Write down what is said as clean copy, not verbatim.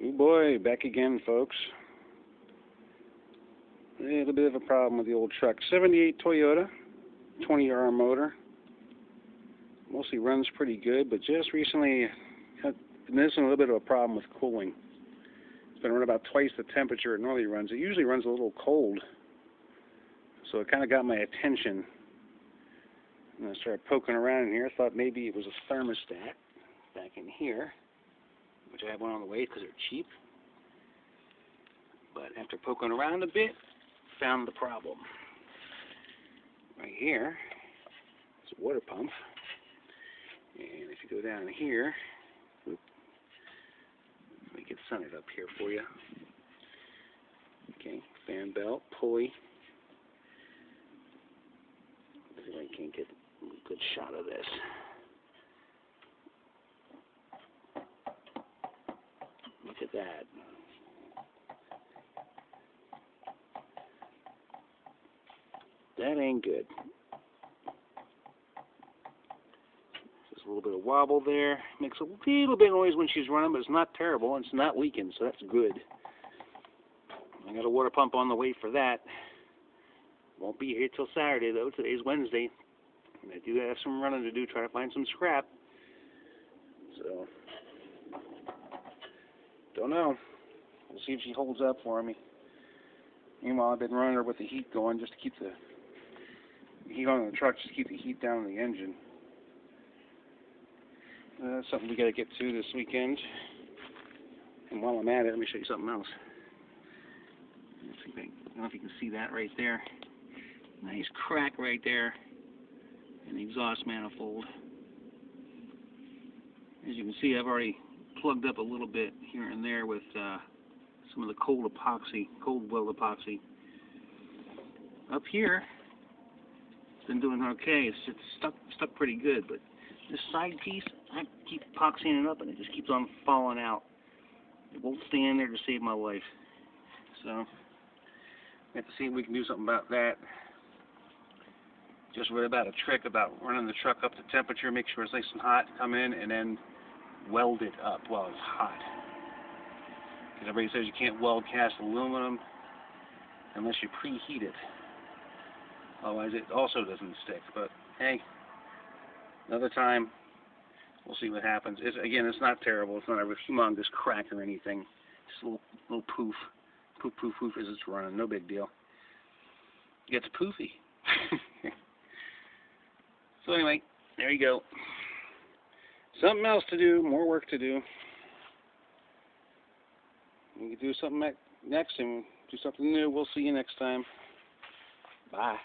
Oh boy, back again, folks. A little bit of a problem with the old truck. 78 Toyota, 20R motor. Mostly runs pretty good, but just recently had been noticing a little bit of a problem with cooling. It's been running about twice the temperature it normally runs. It usually runs a little cold, so it kind of got my attention. And I started poking around in here. I thought maybe it was a thermostat back in here, which I have one on the way because they're cheap. But after poking around a bit, found the problem. Right here is a water pump. And if you go down here, let me get centered up here for you. Okay, fan belt, pulley. I can't get a good shot of this. Look at that. That ain't good. Just a little bit of wobble there. Makes a little bit of noise when she's running, but it's not terrible. It's not leaking, so that's good. I got a water pump on the way for that. Won't be here till Saturday, though. Today's Wednesday. And I do have some running to do, try to find some scrap. So, don't know. We'll see if she holds up for me. Meanwhile, I've been running her with the heat going just to keep the heat on in the truck, just to keep the heat down in the engine. That's something we got to get to this weekend. And while I'm at it, let me show you something else. I don't know if you can see that right there. Nice crack right there in the exhaust manifold. As you can see, I've already plugged up a little bit here and there with some of the cold weld epoxy. Up here, it's been doing okay. It's just stuck pretty good, but this side piece, I keep epoxying it up and it just keeps on falling out. It won't stay in there to save my life. So, we have to see if we can do something about that. Just read about a trick about running the truck up to temperature, make sure it's nice and hot, come in and then weld it up while it's hot. Because everybody says you can't weld cast aluminum unless you preheat it. Otherwise it also doesn't stick. But hey, another time, we'll see what happens. Again, it's not terrible. It's not a humongous crack or anything. Just a little poof. Poof, poof, poof as it's running. No big deal. It gets poofy. So anyway, there you go. Something else to do, more work to do. We can do something next and do something new. We'll see you next time. Bye.